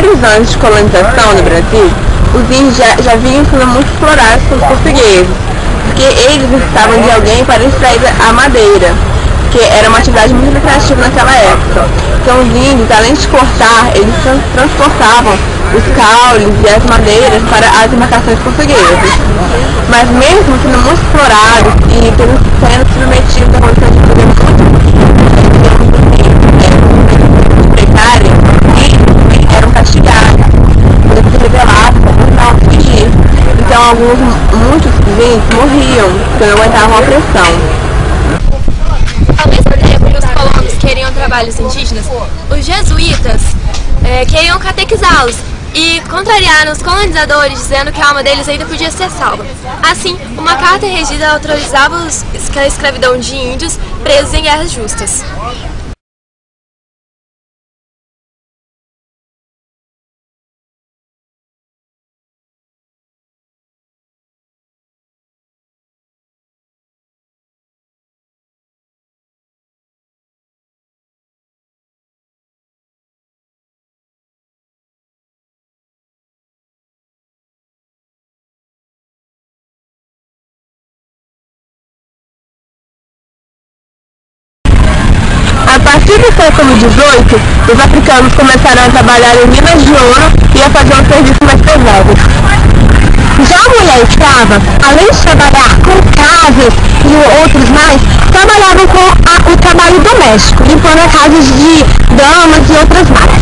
primeiros anos de colonização no Brasil, os índios já vinham sendo muito explorados pelos portugueses, porque eles necessitavam de alguém para extrair a madeira, que era uma atividade muito lucrativa naquela época. Então os índios, além de cortar, eles transportavam os caules e as madeiras para as embarcações portuguesas. Mas mesmo sendo muito explorados e sendo submetidos a condições de vida muito precárias, e eram castigados. Eles se rebelavam por não fugir. Então muitos índios morriam, porque não aguentavam a pressão. Ao mesmo tempo que os colonos queriam trabalhos indígenas, os jesuítas queriam catequizá-los e contrariaram os colonizadores, dizendo que a alma deles ainda podia ser salva. Assim, uma carta regida autorizava a escravidão de índios presos em guerras justas. A partir do século XVIII, os africanos começaram a trabalhar em minas de ouro e a fazer um serviço mais pesado. Já a mulher escrava, além de trabalhar com casas e outros mais, trabalhava com o trabalho doméstico, limpando as casas de damas e outras mais.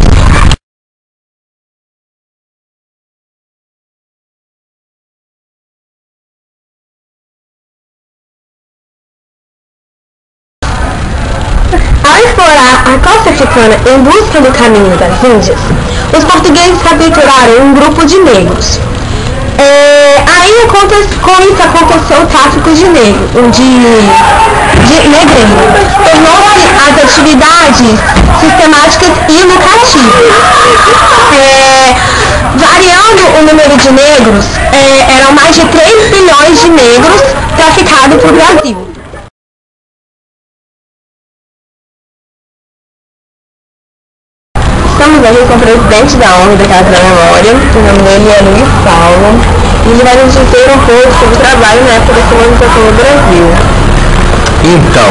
Ao explorar a costa africana em busca do caminho das Índias, os portugueses capturaram um grupo de negros. Com isso aconteceu o tráfico de negro, de negreiro. Tornou-se as atividades sistemáticas e lucrativas. Variando o número de negros, eram mais de 3 bilhões de negros traficados para o Brasil. Estamos aqui com o presidente da ONG da Casa da Memória, o nome dele é Luiz Paulo, e ele vai nos dizer um pouco sobre o trabalho na época da colonização do Brasil. Então,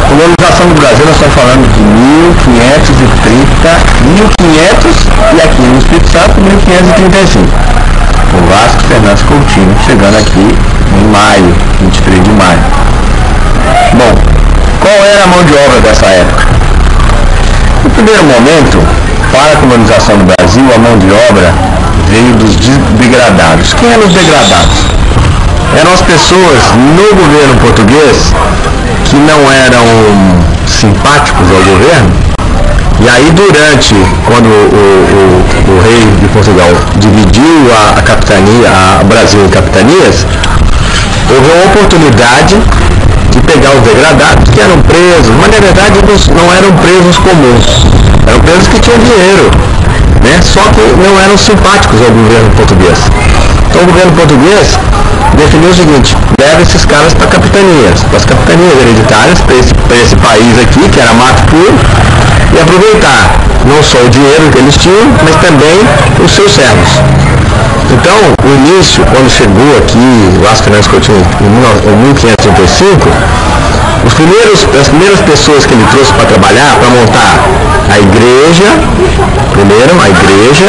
colonização do Brasil, nós estamos falando de 1530, 1500 e aqui no Espírito Santo, 1535. O Vasco Fernandes Coutinho chegando aqui em maio, 23 de maio. Bom, qual era a mão de obra dessa época? No primeiro momento, para a colonização do Brasil, a mão de obra veio dos degradados. Quem eram os degradados? Eram as pessoas no governo português que não eram simpáticos ao governo. E aí, quando o rei de Portugal dividiu a capitania, a Brasil em capitanias, houve uma oportunidade de pegar os degradados que eram presos, mas na verdade não eram presos comuns, eram presos que tinham dinheiro, né? Só que não eram simpáticos ao governo português. Então o governo português definiu o seguinte: leva esses caras para as capitanias hereditárias, para esse país aqui, que era mato puro, e aproveitar não só o dinheiro que eles tinham, mas também os seus servos. Então, o início, quando chegou aqui, Vasco Fernandes Coutinho, em 1535, as primeiras pessoas que ele trouxe para trabalhar, para montar a igreja, primeiro a igreja,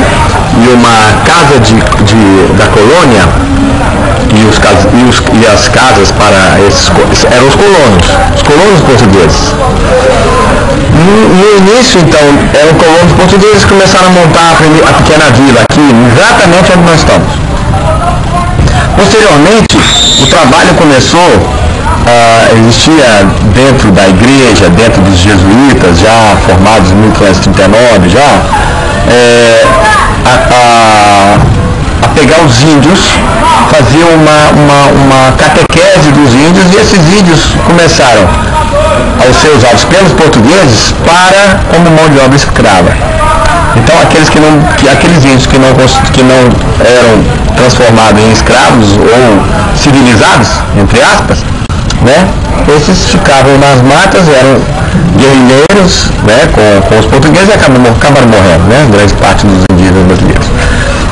e uma casa da colônia, e as casas para eram os colonos portugueses. No início, então, eram colonos portugueses que começaram a montar a pequena vila aqui, exatamente onde nós estamos. Posteriormente, o trabalho começou, existia dentro da igreja, dentro dos jesuítas, já formados em 1539, a pegar os índios, fazer uma catequese dos índios, e esses índios começaram a ser usados pelos portugueses como mão de obra escrava. Então aqueles índios que não eram transformados em escravos ou civilizados, entre aspas, né? Esses ficavam nas matas, eram guerrilheiros, né, com os portugueses e acabaram morrendo, né, grande parte dos indígenas brasileiros.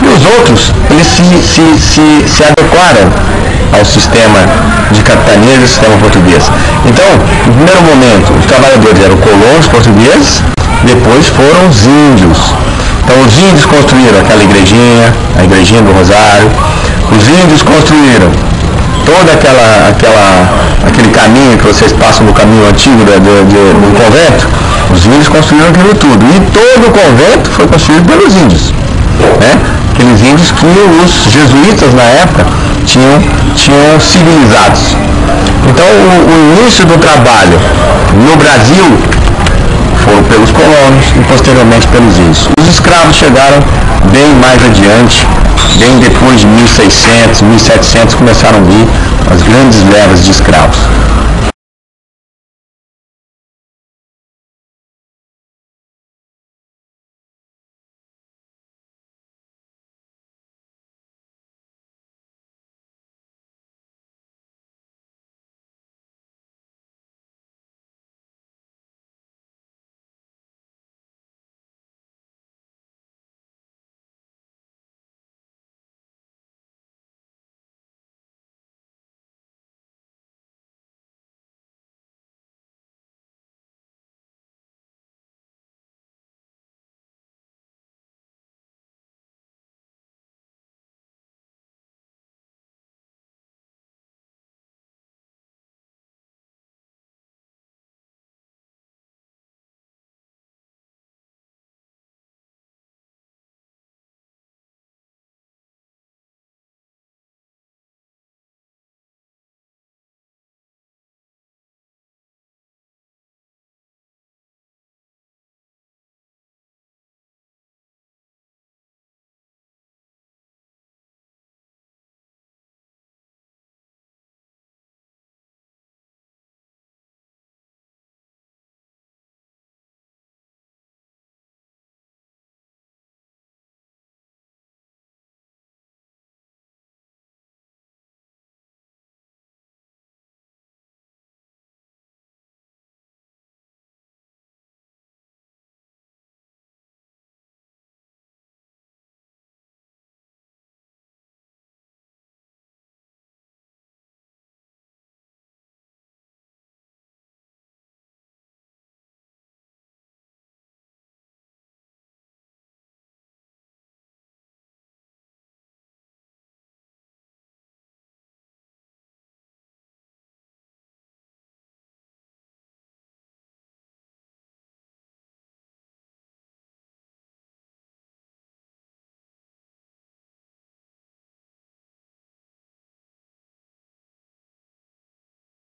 E os outros, eles se adequaram ao sistema de capitania e ao sistema português. Então, no primeiro momento, os trabalhadores eram colonos portugueses, depois foram os índios. Então, os índios construíram aquela igrejinha, a igrejinha do Rosário. Os índios construíram todo aquele caminho que vocês passam no caminho antigo do convento. Os índios construíram aquilo tudo. E todo o convento foi construído pelos índios, né? Aqueles índios que os jesuítas na época tinham civilizados. Então, o início do trabalho no Brasil foram pelos colonos e posteriormente pelos índios. Os escravos chegaram bem mais adiante, bem depois de 1600, 1700 começaram a vir as grandes levas de escravos.